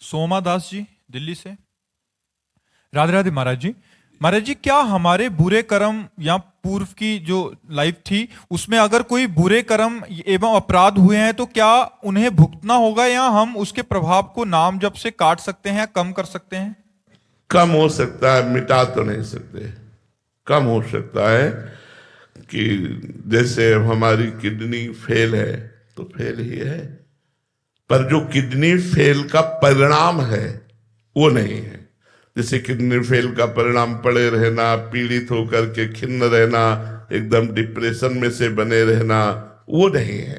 सोमा दास जी दिल्ली से। राधे राधे महाराज जी। महाराज जी, क्या हमारे बुरे कर्म या पूर्व की जो लाइफ थी उसमें अगर कोई बुरे कर्म एवं अपराध हुए हैं तो क्या उन्हें भुगतना होगा, या हम उसके प्रभाव को नाम जप से काट सकते हैं या कम कर सकते हैं? कम हो सकता है, मिटा तो नहीं सकते। कम हो सकता है कि जैसे हमारी किडनी फेल है तो फेल ही है, पर जो किडनी फेल का परिणाम है वो नहीं है। जैसे किडनी फेल का परिणाम पड़े रहना, पीड़ित होकर के खिन्न रहना, एकदम डिप्रेशन में से बने रहना, वो नहीं है।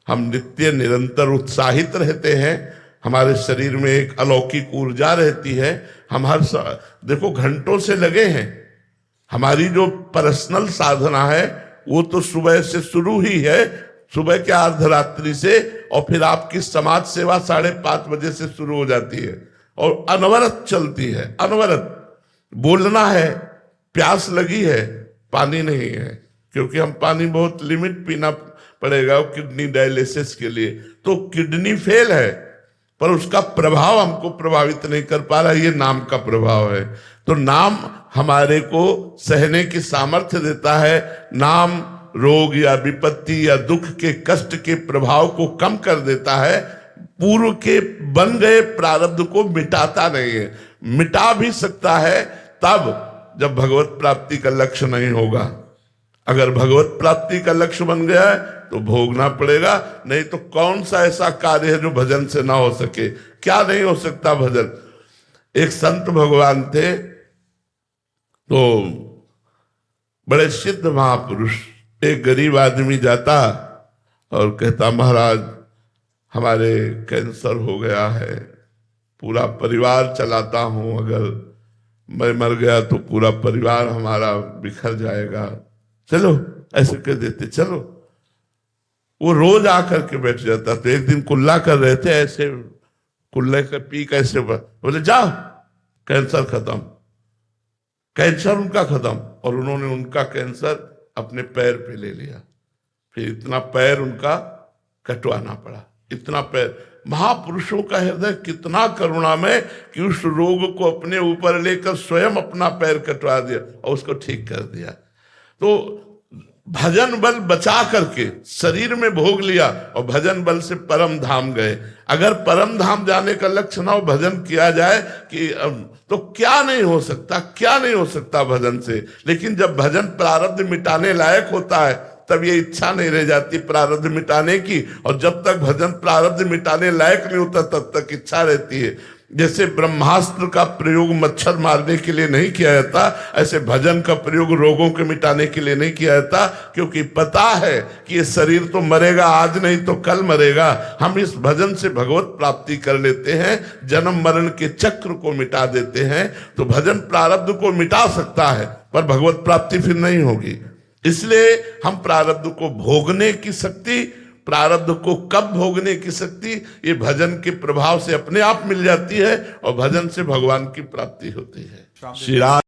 हम नित्य निरंतर उत्साहित रहते हैं, हमारे शरीर में एक अलौकिक ऊर्जा रहती है। हम देखो घंटों से लगे हैं। हमारी जो पर्सनल साधना है वो तो सुबह से शुरू ही है, सुबह के अर्धरात्रि से, और फिर आपकी समाज सेवा 5:30 बजे से शुरू हो जाती है और अनवरत चलती है। अनवरत बोलना है, प्यास लगी है, पानी नहीं है, क्योंकि हम पानी बहुत लिमिट पीना पड़ेगा किडनी डायलिसिस के लिए। तो किडनी फेल है पर उसका प्रभाव हमको प्रभावित नहीं कर पा रहा, ये नाम का प्रभाव है। तो नाम हमारे को सहने की सामर्थ्य देता है। नाम रोग या विपत्ति या दुख के कष्ट के प्रभाव को कम कर देता है, पूर्व के बन गए प्रारब्ध को मिटाता नहीं है। मिटा भी सकता है तब जब भगवत प्राप्ति का लक्ष्य नहीं होगा। अगर भगवत प्राप्ति का लक्ष्य बन गया है तो भोगना पड़ेगा, नहीं तो कौन सा ऐसा कार्य है जो भजन से ना हो सके? क्या नहीं हो सकता भजन। एक संत भगवान थे, तो बड़े सिद्ध महापुरुष, एक गरीब आदमी जाता और कहता, महाराज हमारे कैंसर हो गया है, पूरा परिवार चलाता हूं, अगर मैं मर गया तो पूरा परिवार हमारा बिखर जाएगा, चलो ऐसे कह देते चलो। वो रोज आकर के बैठ जाता। तो एक दिन कुल्ला कर रहे थे, ऐसे कुल्ले का पी कैसे बोले जाओ कैंसर खत्म। कैंसर उनका खत्म, और उन्होंने उनका कैंसर अपने पैर पे ले लिया। फिर इतना पैर उनका कटवाना पड़ा, इतना पैर। महापुरुषों का हृदय कितना करुणामय कि उस रोग को अपने ऊपर लेकर स्वयं अपना पैर कटवा दिया और उसको ठीक कर दिया। तो भजन बल बचा करके शरीर में भोग लिया और भजन बल से परम धाम गए। अगर परम धाम जाने का लक्ष्य ना हो, भजन किया जाए कि तो क्या नहीं हो सकता, क्या नहीं हो सकता भजन से। लेकिन जब भजन प्रारब्ध मिटाने लायक होता है तब ये इच्छा नहीं रह जाती प्रारब्ध मिटाने की, और जब तक भजन प्रारब्ध मिटाने लायक नहीं होता तब तक इच्छा रहती है। जैसे ब्रह्मास्त्र का प्रयोग मच्छर मारने के लिए नहीं किया जाता, ऐसे भजन का प्रयोग रोगों के मिटाने के लिए नहीं किया जाता, क्योंकि पता है कि ये शरीर तो मरेगा, आज नहीं तो कल मरेगा। हम इस भजन से भगवत प्राप्ति कर लेते हैं, जन्म मरण के चक्र को मिटा देते हैं। तो भजन प्रारब्ध को मिटा सकता है पर भगवत प्राप्ति फिर नहीं होगी। इसलिए हम प्रारब्ध को भोगने की शक्ति, प्रारब्ध को कब भोगने की शक्ति, ये भजन के प्रभाव से अपने आप मिल जाती है, और भजन से भगवान की प्राप्ति होती है। श्री राम।